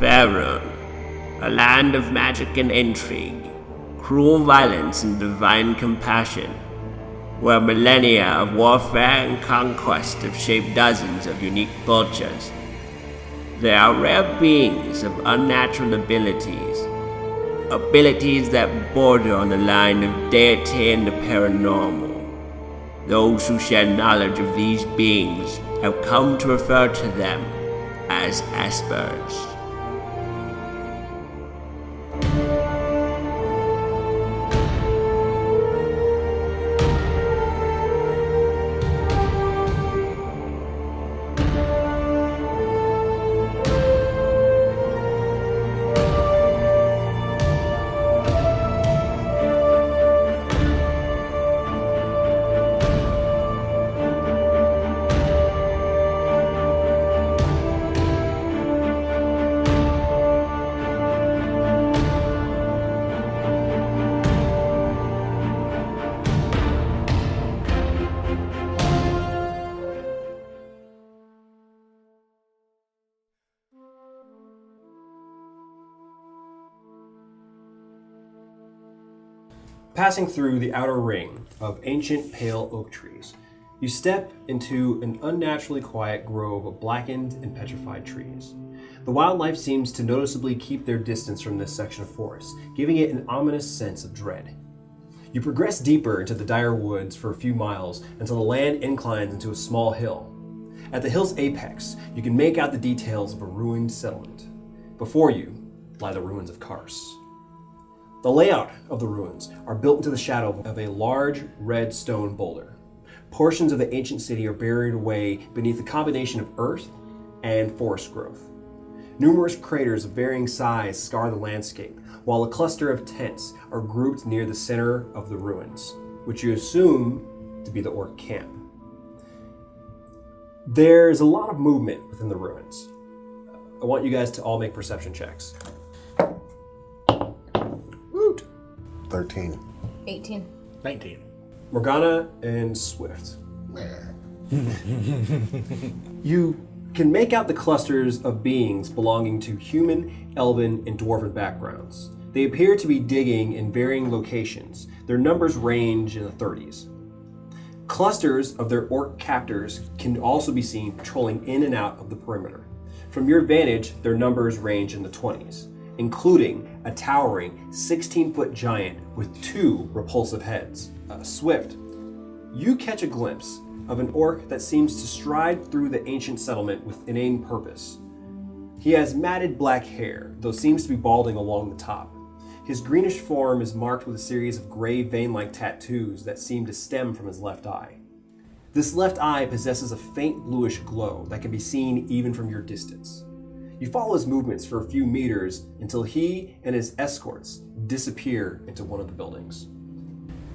Faerun, a land of magic and intrigue, cruel violence and divine compassion, where millennia of warfare and conquest have shaped dozens of unique cultures. There are rare beings of unnatural abilities that border on the line of deity and the paranormal. Those who share knowledge of these beings have come to refer to them as Espers. Passing through the outer ring of ancient pale oak trees, you step into an unnaturally quiet grove of blackened and petrified trees. The wildlife seems to noticeably keep their distance from this section of forest, giving it an ominous sense of dread. You progress deeper into the dire woods for a few miles until the land inclines into a small hill. At the hill's apex, you can make out the details of a ruined settlement. Before you lie the ruins of Karse. The layout of the ruins are built into the shadow of a large red stone boulder. Portions of the ancient city are buried away beneath a combination of earth and forest growth. Numerous craters of varying size scar the landscape, while a cluster of tents are grouped near the center of the ruins, which you assume to be the Orc camp. There's a lot of movement within the ruins. I want you guys to all make perception checks. 13. 18. 19. Morgana and Swift. You can make out the clusters of beings belonging to human, elven, and dwarven backgrounds. They appear to be digging in varying locations. Their numbers range in the 30s. Clusters of their orc captors can also be seen patrolling in and out of the perimeter. From your vantage, their numbers range in the 20s, including a towering 16-foot giant with 2 repulsive heads. Swift, you catch a glimpse of an orc that seems to stride through the ancient settlement with inane purpose. He has matted black hair, though seems to be balding along the top. His greenish form is marked with a series of gray vein-like tattoos that seem to stem from his left eye. This left eye possesses a faint bluish glow that can be seen even from your distance. You follow his movements for a few meters until he and his escorts disappear into one of the buildings.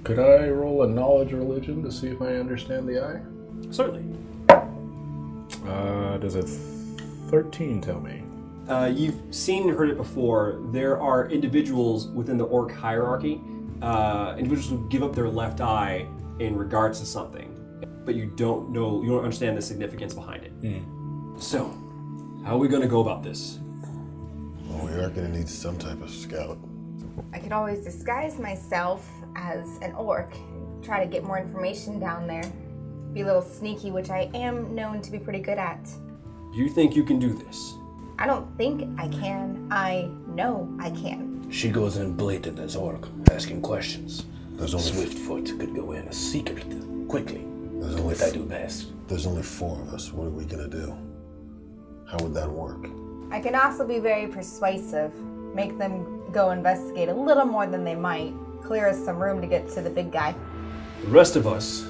Could I roll a knowledge religion to see if I understand the eye? Certainly. Does a 13 tell me? You've seen and heard it before. There are individuals within the orc hierarchy, individuals who give up their left eye in regards to something, but you don't understand the significance behind it. So, how are we going to go about this? Well, we are going to need some type of scout. I could always disguise myself as an orc, try to get more information down there. Be a little sneaky, which I am known to be pretty good at. You think you can do this? I don't think I can. I know I can. She goes in blatant as Orc, asking questions. Swiftfoot could go in a secret, quickly. What I do best. There's only 4 of us. What are we going to do? How would that work? I can also be very persuasive. Make them go investigate a little more than they might. Clear us some room to get to the big guy. The rest of us,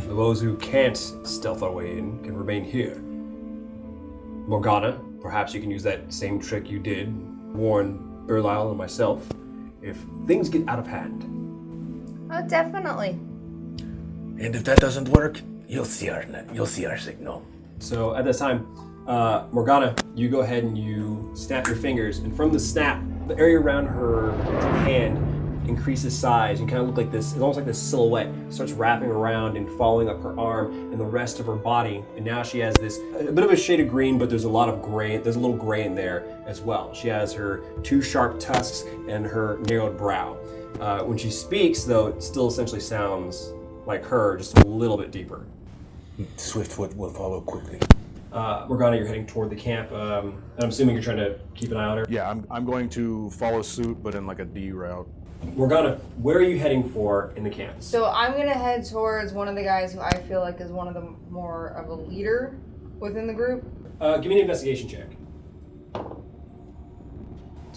those who can't stealth our way in, can remain here. Morgana, perhaps you can use that same trick you did, warn Berlisle and myself, if things get out of hand. Oh, definitely. And if that doesn't work, you'll see our signal. So at this time, Morgana, you go ahead and you snap your fingers, and from the snap, the area around her hand increases size and kind of look like this. It's almost like this silhouette starts wrapping around and following up her arm and the rest of her body. And now she has this a bit of a shade of green, but there's a lot of gray. There's a little gray in there as well. She has her 2 sharp tusks and her narrowed brow. When she speaks, though, it still essentially sounds like her, just a little bit deeper. Swiftfoot will follow quickly. Morgana, you're heading toward the camp. I'm assuming you're trying to keep an eye on her. Yeah, I'm going to follow suit, but in like a D route. Morgana, where are you heading for in the camp? So I'm gonna head towards one of the guys who I feel like is one of the more of a leader within the group. Give me an investigation check.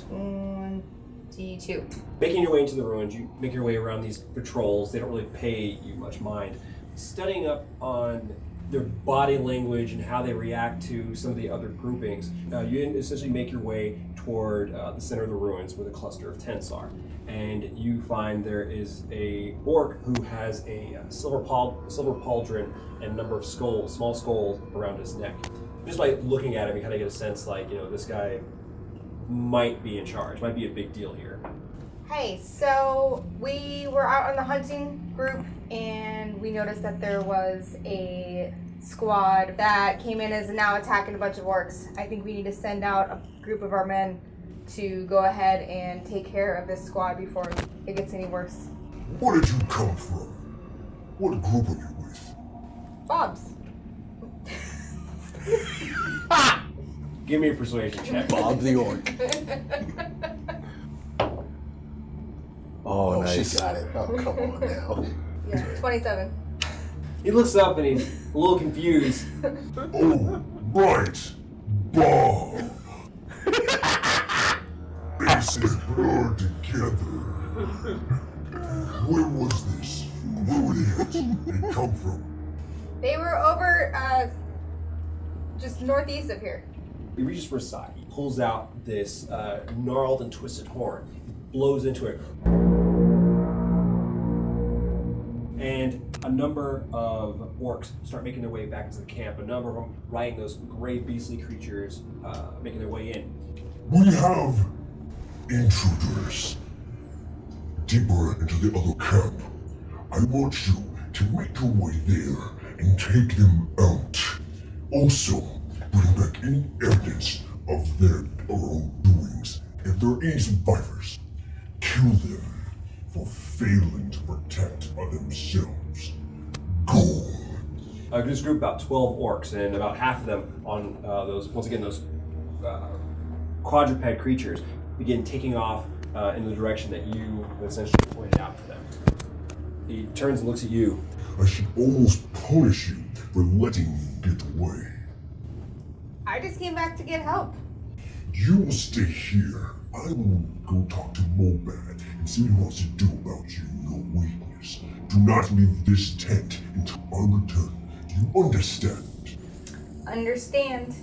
22. Making your way into the ruins, you make your way around these patrols. They don't really pay you much mind. Studying up on their body language and how they react to some of the other groupings, you essentially make your way toward the center of the ruins where the cluster of tents are. And you find there is a orc who has a silver pauldron and a number of skulls, small skulls around his neck. Just by looking at him, you kind of get a sense like, this guy might be in charge, might be a big deal here. Hey, so we were out on the hunting group and we noticed that there was a squad that came in as now attacking a bunch of orcs. I think we need to send out a group of our men to go ahead and take care of this squad before it gets any worse. Where did you come from? What group are you with? Bob's. Give me a persuasion check. Bob the Orc. Oh, nice. she got it. Oh, come on now. Yeah, 27. He looks up and he's a little confused. Oh, right. Bob. They said blur together. Where was this? Where did they come from? They were over, just northeast of here. He reaches for a side. He pulls out this gnarled and twisted horn. He blows into it. And a number of orcs start making their way back into the camp. A number of them riding those gray beastly creatures, making their way in. We have intruders deeper into the other camp. I want you to make your way there and take them out. Also, bring back any evidence of their own doings. If there are any survivors, kill them for failing to protect themselves. Go. This group, about 12 orcs, and about half of them on those quadruped creatures, begin taking off in the direction that you essentially pointed out for them. He turns and looks at you. I should almost punish you for letting me get away. I just came back to get help. You will stay here. I will go talk to Mobad and see what he wants to do about you and your weakness. Do not leave this tent until I return. Do you understand? Understand.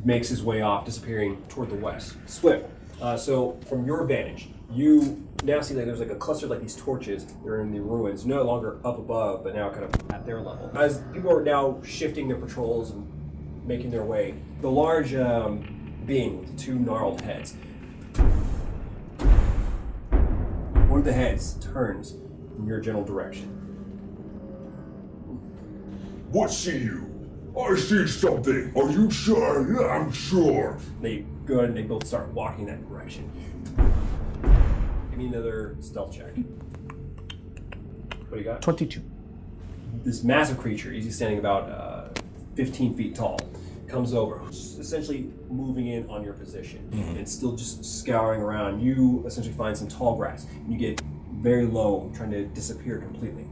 Makes his way off, disappearing toward the west. Swift. So from your vantage, you now see that there's like a cluster of like these torches. They're in the ruins, no longer up above, but now kind of at their level. As people are now shifting their patrols and making their way, the large being with the 2 gnarled heads. One of the heads turns in your general direction. What see you? I see something. Are you sure? Yeah, I'm sure. They go ahead and they both start walking that direction. Give me another stealth check. What do you got? 22. This massive creature, he's standing about 15 feet tall, comes over, essentially moving in on your position, and still just scouring around. You essentially find some tall grass, and you get very low, trying to disappear completely.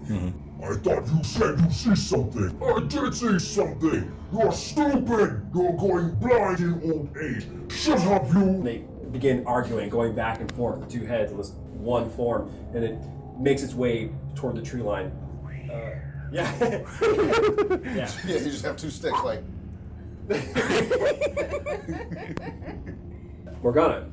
I thought you said you see something. I did see something. You're stupid. You're going blind in old age. Shut up, you. They begin arguing, going back and forth, the 2 heads in this one form, and it makes its way toward the tree line. Yeah. Yeah. Yeah, you just have 2 sticks, like. Morgana,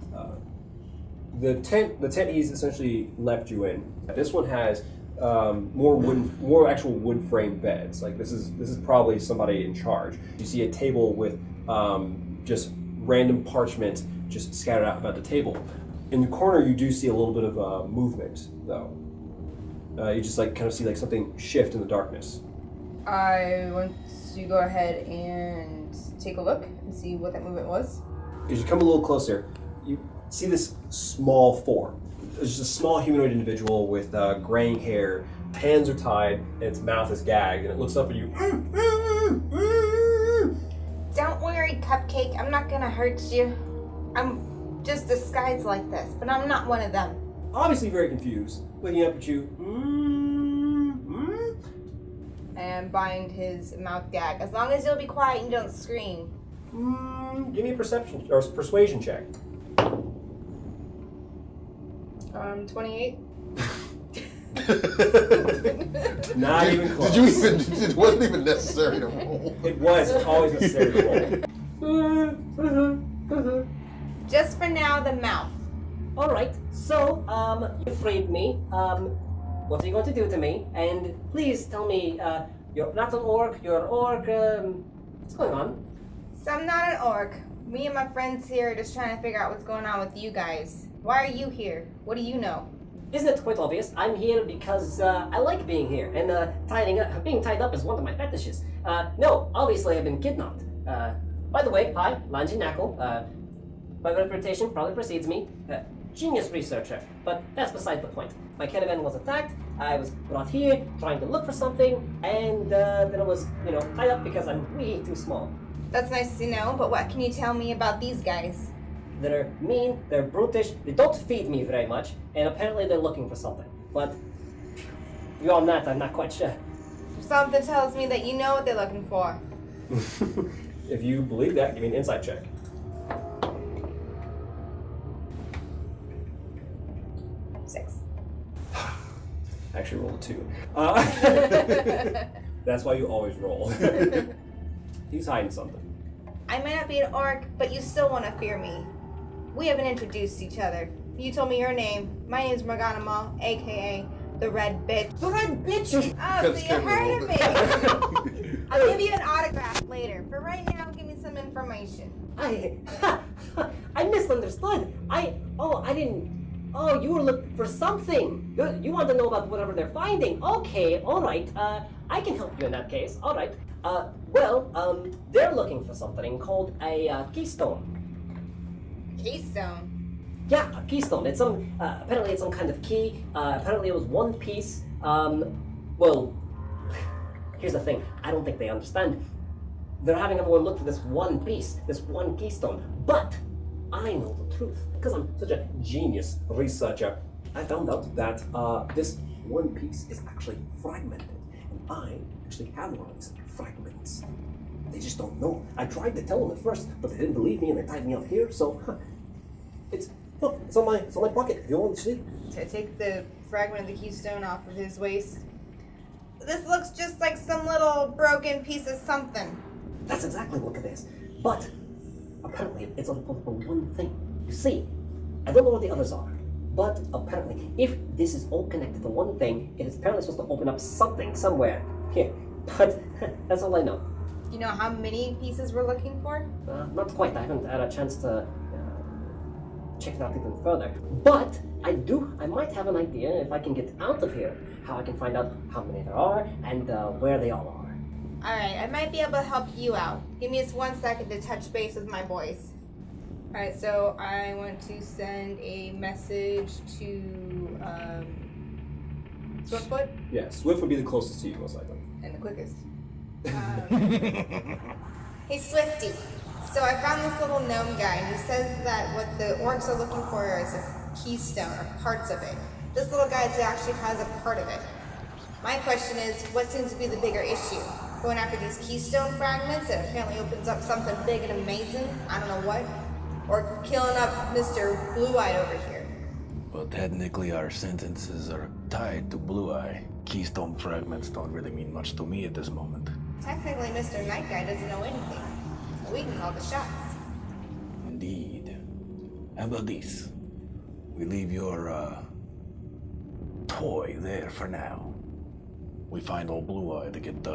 the tent he's essentially left you in. This one has more actual wood frame beds. Like this is probably somebody in charge. You see a table with just random parchment just scattered out about the table. In the corner, you do see a little bit of movement, though. You just kind of see something shift in the darkness. I want to go ahead and take a look and see what that movement was. As you come a little closer, you see this small form. It's just a small humanoid individual with graying hair. Hands are tied, and its mouth is gagged, and it looks up at you. Don't worry, Cupcake. I'm not gonna hurt you. I'm just disguised like this, but I'm not one of them. Obviously very confused, looking up at you. And bind his mouth gag. As long as you'll be quiet and don't scream. Give me a perception or persuasion check. 28. Not even close. It wasn't even necessary to roll. It was. It's always necessary to roll. Just for now, the mouth. Alright, so, you freed me. What are you going to do to me? And please tell me, you're not an orc, you're an orc, what's going on? So I'm not an orc. Me and my friends here are just trying to figure out what's going on with you guys. Why are you here? What do you know? Isn't it quite obvious? I'm here because, I like being here, and, being tied up is one of my fetishes. No, obviously I've been kidnapped. By the way, hi, Lanji Knuckle. My reputation probably precedes me. Genius researcher, but that's beside the point. My caravan was attacked, I was brought here trying to look for something, and then I was, tied up because I'm way too small. That's nice to know, but what can you tell me about these guys? They're mean, they're brutish, they don't feed me very much, and apparently they're looking for something. But beyond that, I'm not quite sure. Something tells me that you know what they're looking for. If you believe that, give me an insight check. Actually rolled a 2. That's why you always roll. He's hiding something. I might not be an orc, but you still want to fear me. We haven't introduced each other. You told me your name. My name's Morganama, aka the Red Bitch. The Red Bitch! Oh, so you heard of me. I'll give you an autograph later. For right now, give me some information. I misunderstood. Oh, you were looking for something. You want to know about whatever they're finding. Okay, alright. I can help you in that case. Alright. They're looking for something called a keystone. Keystone? Yeah, a keystone. It's apparently it's some kind of key. Apparently it was one piece. Here's the thing. I don't think they understand. They're having everyone look for this one piece, this one keystone. But I know the truth, because I'm such a genius researcher. I found out that this one piece is actually fragmented, and I actually have one of these fragments. They just don't know. I tried to tell them at first, but they didn't believe me, and they tied me up here. So it's on my pocket. If you want to see. To take the fragment of the keystone off of his waist. This looks just like some little broken piece of something. That's exactly what it is. But apparently, it's only for one thing. You see, I don't know what the others are, but apparently, if this is all connected to one thing, it is apparently supposed to open up something somewhere here. But that's all I know. Do you know how many pieces we're looking for? Not quite. I haven't had a chance to check it out even further. But I might have an idea if I can get out of here, how I can find out how many there are and where they all are. Alright, I might be able to help you out. Give me just 1 second to touch base with my boys. Alright, so I want to send a message to Swiftfoot. Yeah, Swift would be the closest to you, most likely. And the quickest. Hey Swifty, so I found this little gnome guy and he says that what the orcs are looking for is a keystone or parts of it. This little guy actually has a part of it. My question is, what seems to be the bigger issue? Going after these keystone fragments that apparently opens up something big and amazing, I don't know what, or killing up Mr. Blue-Eyed over here. Well, technically our sentences are tied to Blue Eye. Keystone fragments don't really mean much to me at this moment. Technically, Mr. Night Guy doesn't know anything. But we can call the shots. Indeed. How about this? We leave your, toy there for now. We find old Blue Eye to get,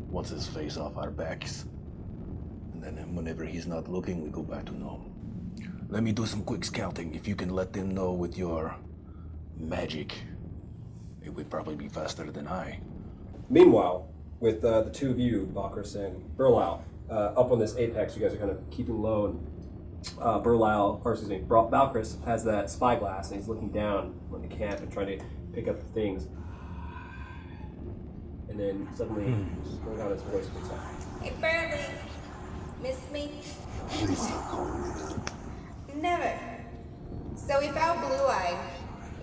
what's-his-face off our backs. And then whenever he's not looking, we go back to Gnome. Let me do some quick scouting. If you can let them know with your magic, it would probably be faster than I. Meanwhile, with the two of you, Bakris and Burlau, up on this apex, you guys are kind of keeping low, and Balkris has that spyglass, and he's looking down on the camp and trying to pick up things. And then suddenly, his voice picks up. Hey, Burley. Miss me? Please stop calling me that. Never. So we found Blue-Eyed.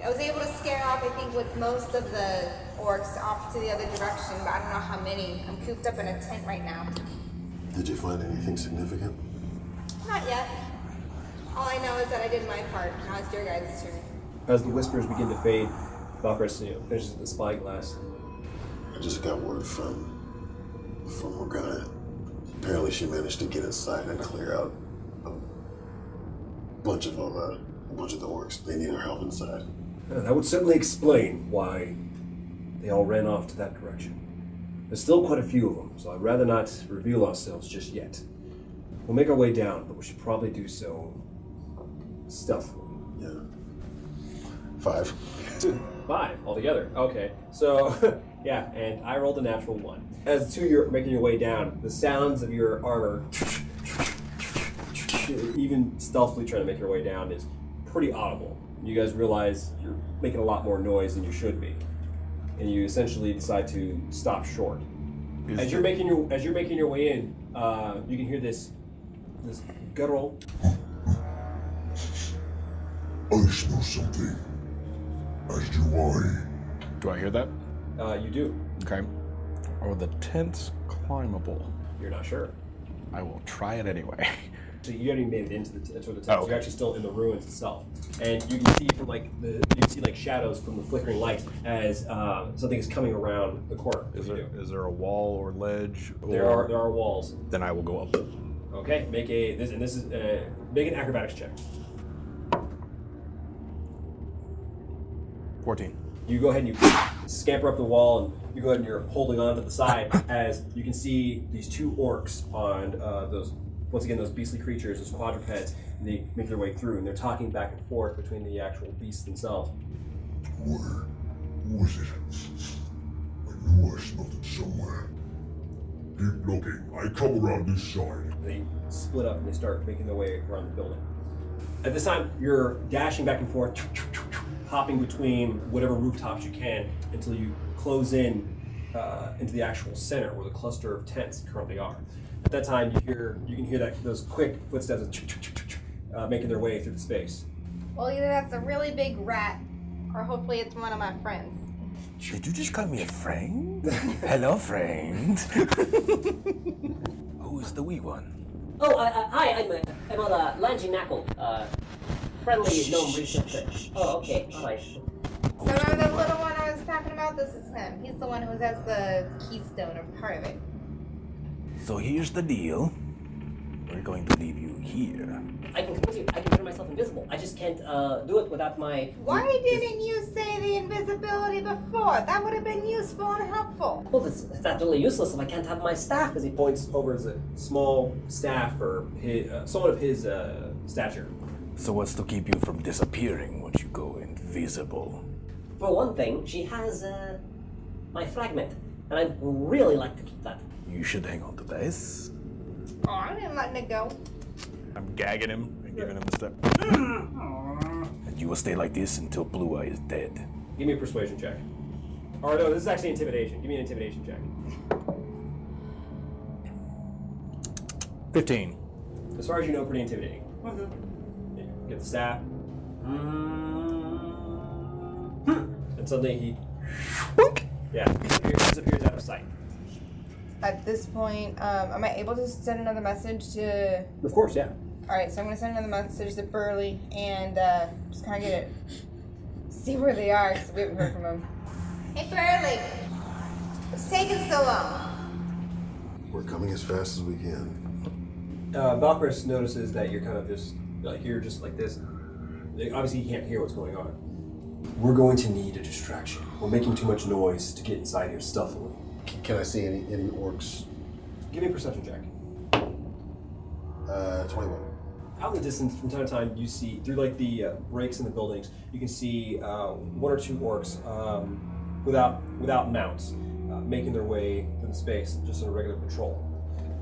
I was able to scare off, I think, with most of the orcs off to the other direction, but I don't know how many. I'm cooped up in a tent right now. Did you find anything significant? Not yet. All I know is that I did my part. Now it's your guys' turn. As the whispers begin to fade, Balkris finishes the spyglass. I just got word from Morgana. Apparently she managed to get inside and clear out a bunch of the orcs. They need her help inside. That would certainly explain why they all ran off to that direction. There's still quite a few of them, so I'd rather not reveal ourselves just yet. We'll make our way down, but we should probably do so stealthily. Yeah. 5. 5 altogether. Okay, so yeah, and I rolled a natural 1. As the two of you are making your way down, the sounds of your armor, even stealthily trying to make your way down, is pretty audible. You guys realize you're making a lot more noise than you should be, and you essentially decide to stop short. As you're making your way in, you can hear this guttural. I smell something. As do I. Do I hear that? You do. Okay. Are the tents climbable? You're not sure. I will try it anyway. So you haven't even made it into the tents. Oh, okay. You're actually still in the ruins itself, and you can see from shadows from the flickering light as something is coming around the corner. Is there a wall or ledge? There are walls. Then I will go up. Okay, make an acrobatics check. 14. You go ahead and you scamper up the wall, and you go ahead and you're holding on to the side as you can see these two orcs on those beastly creatures, those quadrupeds, and they make their way through, and they're talking back and forth between the actual beasts themselves. Where was it? I knew I smelled it somewhere. Keep looking. I come around this side. And they split up and they start making their way around the building. At this time, you're dashing back and forth, hopping between whatever rooftops you can until you close in into the actual center where the cluster of tents currently are. At that time, you can hear those quick footsteps making their way through the space. Well, either that's a really big rat, or hopefully it's one of my friends. Did you just call me a friend? Hello, friend. Who is the wee one? Oh, hi, I'm Langy Knackle, friendly gnome researcher. Oh, okay, alright. So remember the little one I was talking about? This is him. He's the one who has the keystone or part of it. So here's the deal. We're going to leave you here. I can convince you, I can turn myself invisible. I just can't do it without my... Why didn't you say the invisibility before? That would have been useful and helpful. Well, it's absolutely useless if I can't have my staff, because He points over as a small staff or somewhat of his stature. So what's to keep you from disappearing once you go invisible? For one thing, she has my fragment, and I'd really like to keep that. You should hang on to this. Oh, I didn't let it go. I'm gagging him and giving him the step. And you will stay like this until Blue Eye is dead. Give me a persuasion check. Or no, this is actually intimidation. Give me an intimidation check. 15. As far as you know, pretty intimidating. You get the staff. And suddenly he disappears out of sight. At this point, am I able to send another message to... Of course, yeah. Alright, so I'm going to send another message to Burley and just kind of see where they are, because we haven't heard from them. Hey, Burley! What's taking so long? We're coming as fast as we can. Balkris notices that you're kind of just like this. Obviously, he can't hear what's going on. We're going to need a distraction. We're making too much noise to get inside here stealthily. Can I see any orcs? Give me a perception check. 21. out in the distance, from time to time, you see through like the breaks in the buildings, you can see one or two orcs without mounts, making their way through the space just in a regular patrol.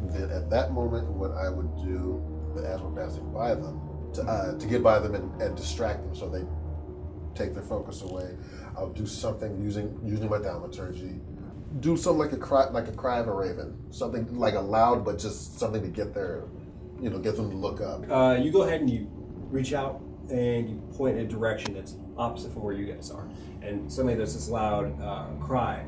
Then at that moment, what I would do as we're passing by them, to get by them and distract them so they take their focus away, I'll do something using my thaumaturgy. Do something like a cry of a raven, something like a loud, but just something to get their, get them to look up. You go ahead and you reach out and you point in a direction that's opposite from where you guys are, and suddenly there's this loud cry.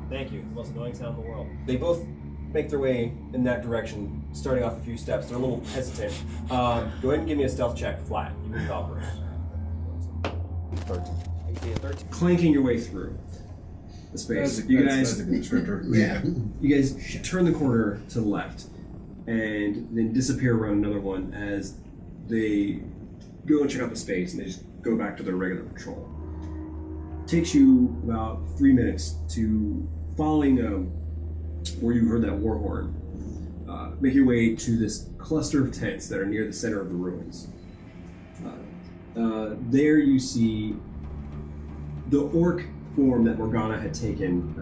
Thank you. The most annoying sound in the world. They both make their way in that direction, starting off a few steps. They're a little hesitant. Go ahead and give me a stealth check, flat. You can Valkyrie. 13. Clanking your way through the space. That's a good descriptor. Yeah. You guys turn the corner to the left and then disappear around another one as they go and check out the space and they just go back to their regular patrol. Takes you about 3 minutes to, following where you heard that war horn, make your way to this cluster of tents that are near the center of the ruins. There you see the orc form that Morgana had taken,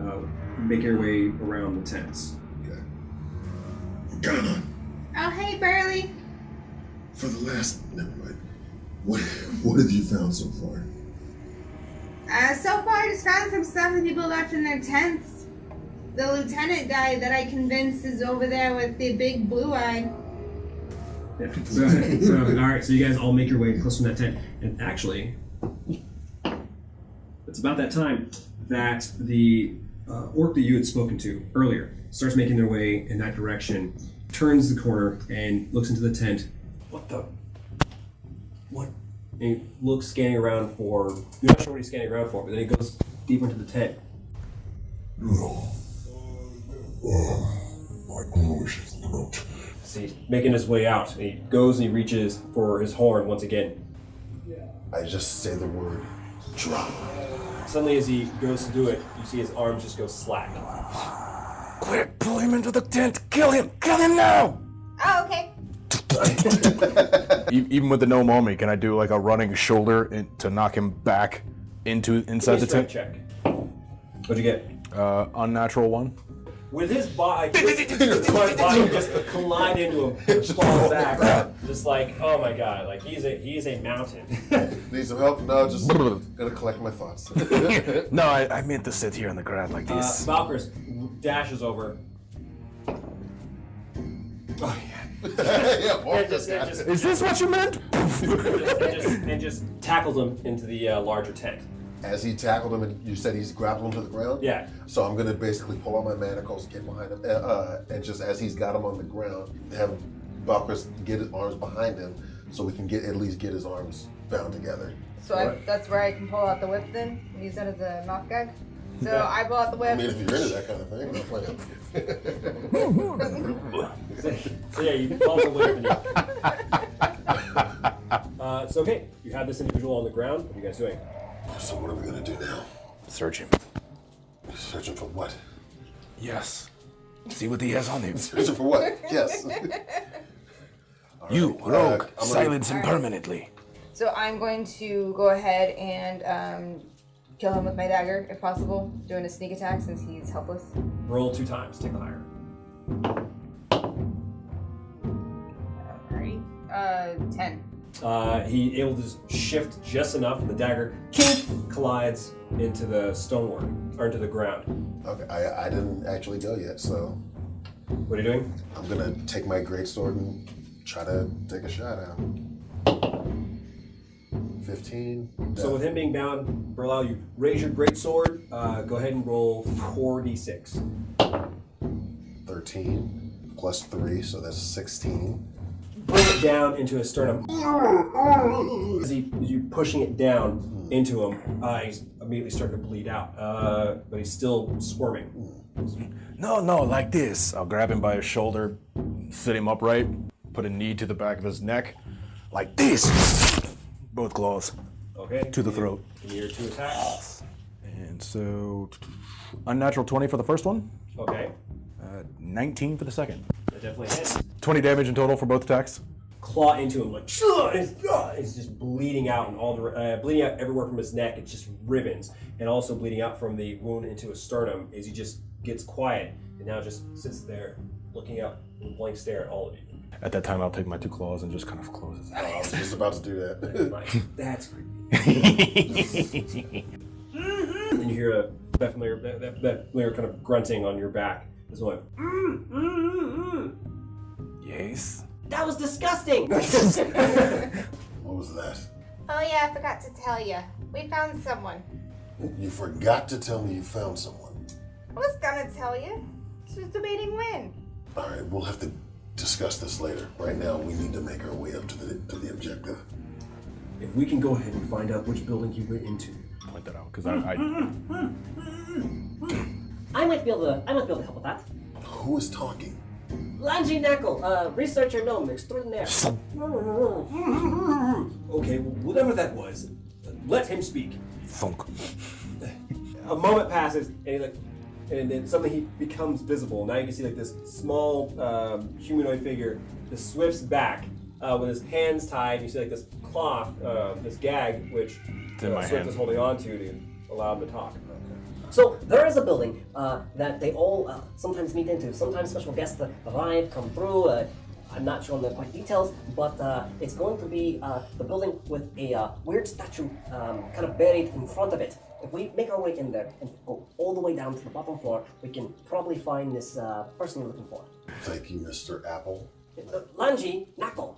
making her way around the tents. Okay. Morgana, Oh, hey, Burley. never mind. What have you found so far? So far, I just found some stuff that people left in their tents. The lieutenant guy that I convinced is over there with the big blue eye. Yeah. So, all right. So you guys all make your way close to that tent, and actually, it's about that time that the orc that you had spoken to earlier starts making their way in that direction, turns the corner, and looks into the tent. What? And he looks, scanning around for. You're not sure what he's scanning around for, but then he goes deeper into the tent. My ghoulish throat. So he's making his way out. And he goes and he reaches for his horn once again. I just say the word, drop. Suddenly, as he goes to do it, you see his arms just go slack. Quick, pull him into the tent. Kill him now. Oh, okay. Even with the gnome on me, can I do like a running shoulder to knock him back inside the tent? Check. What'd you get? Unnatural 1. With his body, just collide into him, falls back, just like, oh my god, like he is a mountain. Need some help? No, just gonna collect my thoughts. No, I meant to sit here on the ground like this. Valkyrie dashes over. Oh yeah. Is this what you meant? and just tackles him into the larger tent. As he tackled him, and you said he's grappled him to the ground? Yeah. So I'm going to basically pull out my manacles, get behind him, and just as he's got him on the ground, have Valkyrie get his arms behind him so we can at least get his arms bound together. So that's where I can pull out the whip then and use that as a mouth gag. So yeah. I pull out the whip. I mean, if you're into that kind of thing, I'm playing. So yeah, you pull the whip and so okay, you have this individual on the ground. What are you guys doing? So what are we going to do now? Search him. Search him for what? Yes. See what he has on him. Search him for what? Yes. You, rogue, silence him permanently. So I'm going to go ahead and kill him with my dagger, if possible, doing a sneak attack since he's helpless. Roll 2 times. Take the higher. Alright. 10. He able to just shift just enough, and the dagger collides into the stonework or into the ground. Okay, I didn't actually go yet, so What are you doing? I'm gonna take my greatsword and try to take a shot at him. 15. So with him being bound, Berlau, you raise your greatsword. Go ahead and roll 4d6. 13 plus 3, so that's 16. Bring it down into his sternum. As you're pushing it down into him, he's immediately starting to bleed out, but he's still squirming. No, like this. I'll grab him by his shoulder, sit him upright, put a knee to the back of his neck, like this. Both claws. Okay. To the throat. Give me your 2 attacks. And so, unnatural 20 for the first one. Okay. 19 for the second. That definitely hits. 20 damage in total for both attacks. claw into him, like, and it's just bleeding out, and all the bleeding out everywhere from his neck. It's just ribbons, and also bleeding out from the wound into his sternum as he just gets quiet and now just sits there looking up with a blank stare at all of you. At that time, I'll take my 2 claws and just kind of close his I eyes. was just about to do that. Like, that's creepy. And you hear that familiar kind of grunting on your back as well. Yes. That was disgusting! What was that? Oh yeah, I forgot to tell you. We found someone. You forgot to tell me you found someone. I was gonna tell you. Just was debating when. All right, we'll have to discuss this later. Right now, we need to make our way up to the objective. If we can go ahead and find out which building he went into. Point that out, because I I might be able to help with that. Who is talking? Lanji Knuckle, researcher gnome extraordinaire. Okay, well, whatever that was, let him speak. Thunk. A moment passes, and then suddenly he becomes visible. Now you can see like this small humanoid figure just swifts back with his hands tied. You see like this cloth, this gag, which in my Swift hand. is holding on to allow him to talk. So there is a building that they all sometimes meet into. Sometimes special guests arrive, come through. I'm not sure on the quite details, but it's going to be the building with a weird statue kind of buried in front of it. If we make our way in there and go all the way down to the bottom floor, we can probably find this person we're looking for. Thank you, Mr. Apple. Lanji Knuckle.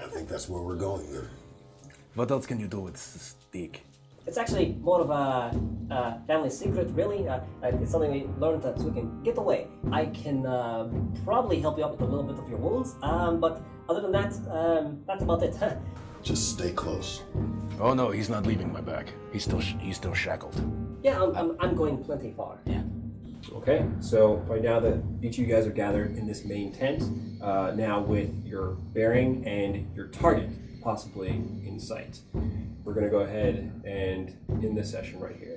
I think that's where we're going then. What else can you do with this stick? It's actually more of a family secret, really. It's something we learned so we can get away. I can probably help you out with a little bit of your wounds, but other than that, that's about it. Just stay close. Oh no, he's not leaving my back. He's still shackled. Yeah, I'm going plenty far. Yeah. Okay, so right now that each of you guys are gathered in this main tent, now with your bearing and your target possibly in sight, we're going to go ahead and end this session right here.